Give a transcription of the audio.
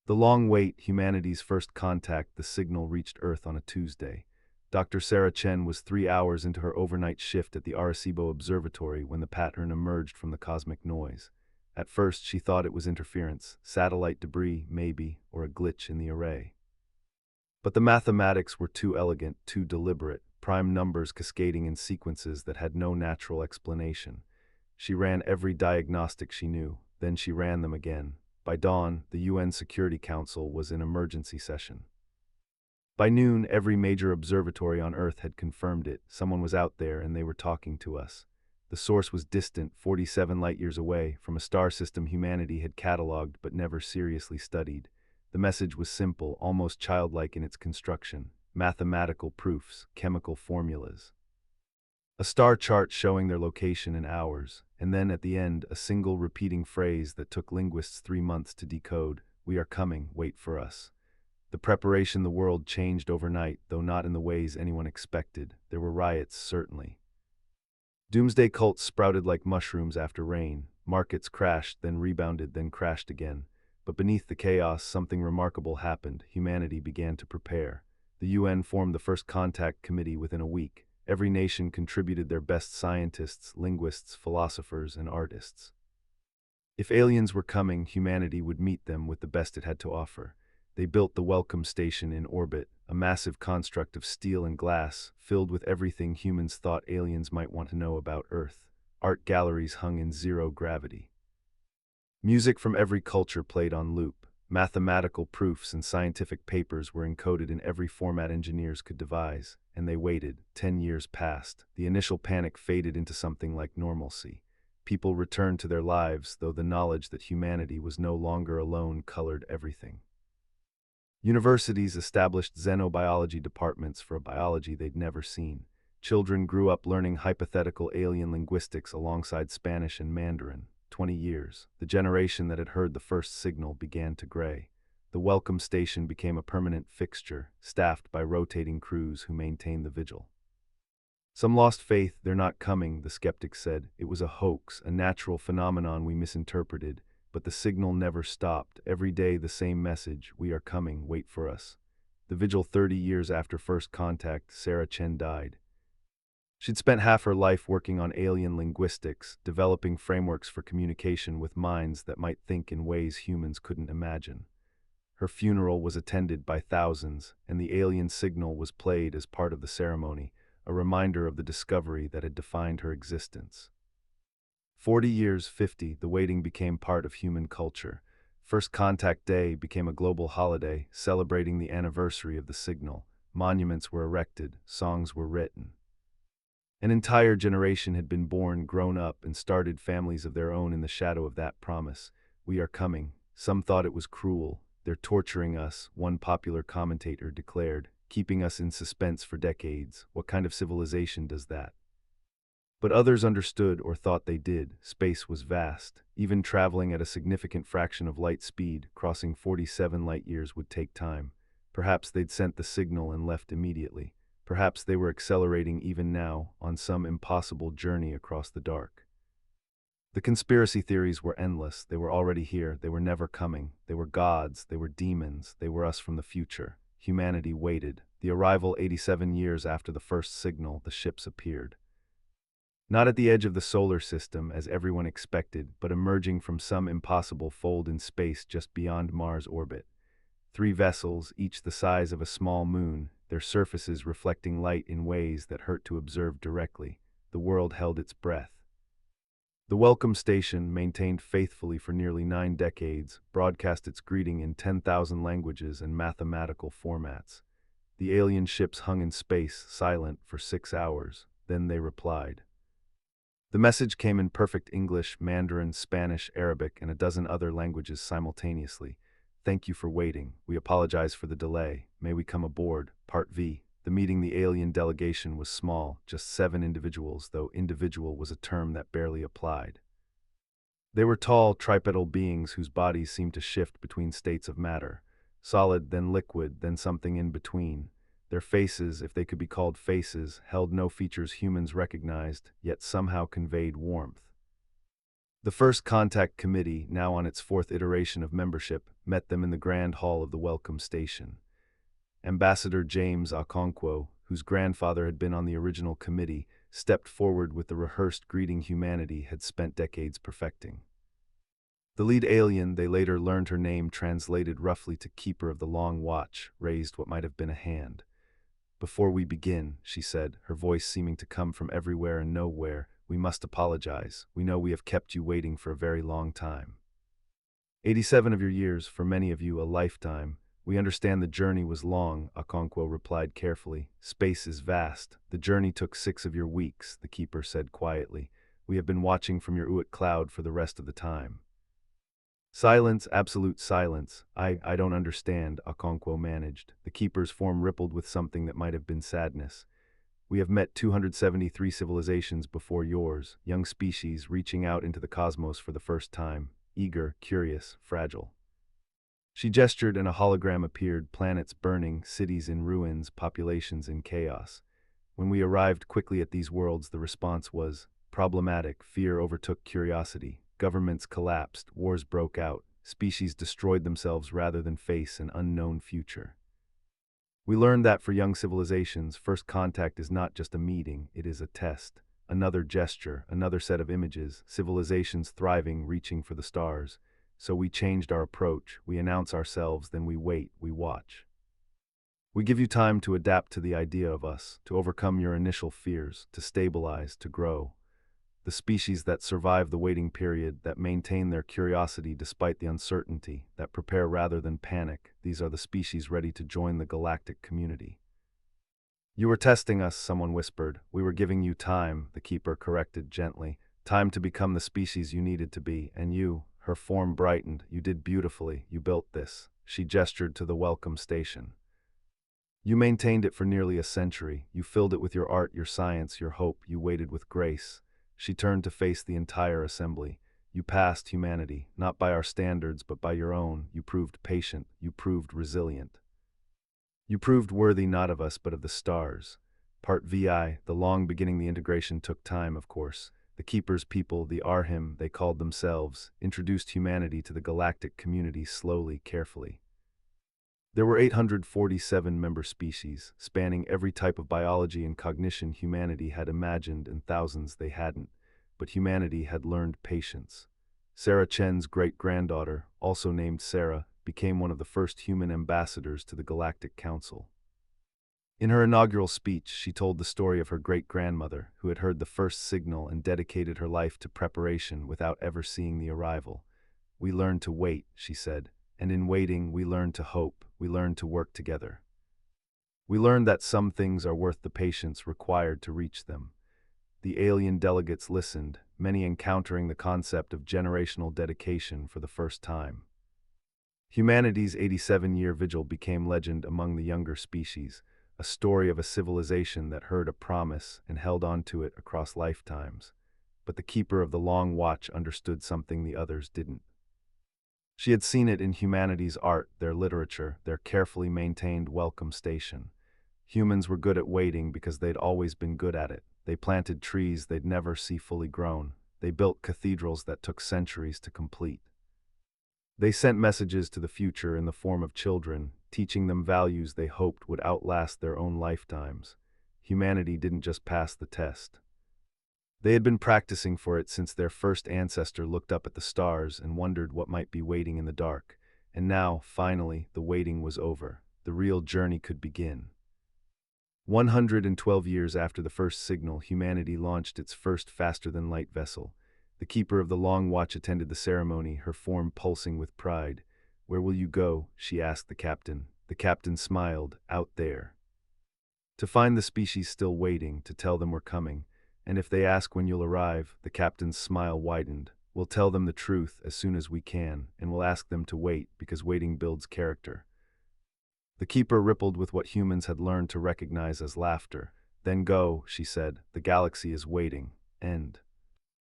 The long wait, humanity's first contact, the signal reached Earth on a Tuesday. Dr. Sarah Chen was 3 hours into her overnight shift at the Arecibo Observatory when the pattern emerged from the cosmic noise. At first, she thought it was interference, satellite debris, maybe, or a glitch in the array. But the mathematics were too elegant, too deliberate, prime numbers cascading in sequences that had no natural explanation. She ran every diagnostic she knew, then she ran them again. By dawn, the UN Security Council was in emergency session. By noon, every major observatory on Earth had confirmed it. Someone was out there and they were talking to us. The source was distant, 47 light-years away, from a star system humanity had catalogued but never seriously studied. The message was simple, almost childlike in its construction: mathematical proofs, chemical formulas. A star chart showing their location in hours, and then at the end, a single repeating phrase that took linguists 3 months to decode: "We are coming, wait for us." The preparation the world changed overnight, though not in the ways anyone expected. There were riots, certainly. Doomsday cults sprouted like mushrooms after rain. Markets crashed, then rebounded, then crashed again. But beneath the chaos, something remarkable happened. Humanity began to prepare. The UN formed the first contact committee within a week. Every nation contributed their best scientists, linguists, philosophers, and artists. If aliens were coming, humanity would meet them with the best it had to offer. They built the Welcome Station in orbit, a massive construct of steel and glass, filled with everything humans thought aliens might want to know about Earth. Art galleries hung in zero gravity. Music from every culture played on loop. Mathematical proofs and scientific papers were encoded in every format engineers could devise, and they waited. 10 years passed. The initial panic faded into something like normalcy. People returned to their lives, though the knowledge that humanity was no longer alone colored everything. Universities established xenobiology departments for a biology they'd never seen. Children grew up learning hypothetical alien linguistics alongside Spanish and Mandarin. 20 years, the generation that had heard the first signal began to gray. The Welcome Station became a permanent fixture, staffed by rotating crews who maintained the vigil. Some lost faith. "They're not coming," the skeptics said. It was a hoax, a natural phenomenon we misinterpreted. But the signal never stopped. Every day the same message: "We are coming, wait for us." The vigil 30 years after first contact, Sarah Chen died. She'd spent half her life working on alien linguistics, developing frameworks for communication with minds that might think in ways humans couldn't imagine. Her funeral was attended by thousands, and the alien signal was played as part of the ceremony, a reminder of the discovery that had defined her existence. 40 years, 50, the waiting became part of human culture. First Contact Day became a global holiday, celebrating the anniversary of the signal. Monuments were erected, songs were written. An entire generation had been born, grown up, and started families of their own in the shadow of that promise. "We are coming." Some thought it was cruel. "They're torturing us," one popular commentator declared, "keeping us in suspense for decades. What kind of civilization does that?" But others understood, or thought they did. Space was vast. Even traveling at a significant fraction of light speed, crossing 47 light-years, would take time. Perhaps they'd sent the signal and left immediately. Perhaps they were accelerating even now, on some impossible journey across the dark. The conspiracy theories were endless. They were already here. They were never coming. They were gods. They were demons. They were us from the future. Humanity waited. The arrival 87 years after the first signal, the ships appeared. Not at the edge of the solar system, as everyone expected, but emerging from some impossible fold in space just beyond Mars' orbit. 3 vessels, each the size of a small moon, their surfaces reflecting light in ways that hurt to observe directly. The world held its breath. The Welcome Station, maintained faithfully for nearly 9 decades, broadcast its greeting in 10,000 languages and mathematical formats. The alien ships hung in space, silent, for 6 hours. Then they replied. The message came in perfect English, Mandarin, Spanish, Arabic, and a dozen other languages simultaneously. "Thank you for waiting. We apologize for the delay. May we come aboard?" Part V. The meeting, the alien delegation, was small, just 7 individuals, though individual was a term that barely applied. They were tall, tripedal beings whose bodies seemed to shift between states of matter, solid, then liquid, then something in between. Their faces, if they could be called faces, held no features humans recognized, yet somehow conveyed warmth. The First Contact Committee, now on its fourth iteration of membership, met them in the grand hall of the Welcome Station. Ambassador James Okonkwo, whose grandfather had been on the original committee, stepped forward with the rehearsed greeting humanity had spent decades perfecting. The lead alien, they later learned her name translated roughly to Keeper of the Long Watch, raised what might have been a hand. "Before we begin," she said, her voice seeming to come from everywhere and nowhere, "we must apologize. We know we have kept you waiting for a very long time. 87 of your years, for many of you a lifetime. We understand the journey was long," Okonkwo replied carefully. "Space is vast. The journey took 6 of your weeks," the keeper said quietly. "We have been watching from your Uit cloud for the rest of the time." Silence, absolute silence. I don't understand," Okonkwo managed. The keeper's form rippled with something that might have been sadness. "We have met 273 civilizations before yours, young species reaching out into the cosmos for the first time, eager, curious, fragile." She gestured and a hologram appeared, planets burning, cities in ruins, populations in chaos. When we arrived quickly at these worlds, the response was problematic. Fear overtook curiosity. Governments collapsed, wars broke out, species destroyed themselves rather than face an unknown future. We learned that for young civilizations, first contact is not just a meeting, it is a test. Another gesture, another set of images, civilizations thriving, reaching for the stars. So we changed our approach. We announce ourselves, then we wait, we watch. We give you time to adapt to the idea of us, to overcome your initial fears, to stabilize, to grow. The species that survive the waiting period, that maintain their curiosity despite the uncertainty, that prepare rather than panic, these are the species ready to join the galactic community. "You were testing us," someone whispered. "We were giving you time," the keeper corrected gently. "Time to become the species you needed to be, and you," her form brightened, "you did beautifully, you built this." She gestured to the Welcome Station. "You maintained it for nearly a century. You filled it with your art, your science, your hope. You waited with grace." She turned to face the entire assembly. "You passed humanity, not by our standards, but by your own. You proved patient. You proved resilient. You proved worthy not of us, but of the stars." Part VI, the long beginning the integration took time, of course. The Keeper's people, the Arhim, they called themselves, introduced humanity to the galactic community slowly, carefully. There were 847 member species, spanning every type of biology and cognition humanity had imagined and thousands they hadn't. But humanity had learned patience. Sarah Chen's great-granddaughter, also named Sarah, became one of the first human ambassadors to the Galactic Council. In her inaugural speech, she told the story of her great-grandmother, who had heard the first signal and dedicated her life to preparation without ever seeing the arrival. "We learned to wait," she said. "And in waiting, we learned to hope, we learned to work together. We learned that some things are worth the patience required to reach them." The alien delegates listened, many encountering the concept of generational dedication for the first time. Humanity's 87-year vigil became legend among the younger species, a story of a civilization that heard a promise and held on to it across lifetimes. But the Keeper of the Long Watch understood something the others didn't. She had seen it in humanity's art, their literature, their carefully maintained Welcome Station. Humans were good at waiting because they'd always been good at it. They planted trees they'd never see fully grown. They built cathedrals that took centuries to complete. They sent messages to the future in the form of children, teaching them values they hoped would outlast their own lifetimes. Humanity didn't just pass the test. They had been practicing for it since their first ancestor looked up at the stars and wondered what might be waiting in the dark. And now, finally, the waiting was over. The real journey could begin. 112 years after the first signal, humanity launched its first faster-than-light vessel. The Keeper of the Long Watch attended the ceremony, her form pulsing with pride. "Where will you go?" she asked the captain. The captain smiled. "Out there. To find the species still waiting, to tell them we're coming. And if they ask when you'll arrive," the captain's smile widened, "we'll tell them the truth as soon as we can, and we'll ask them to wait, because waiting builds character." The Keeper rippled with what humans had learned to recognize as laughter. "Then go," she said. "The galaxy is waiting." End.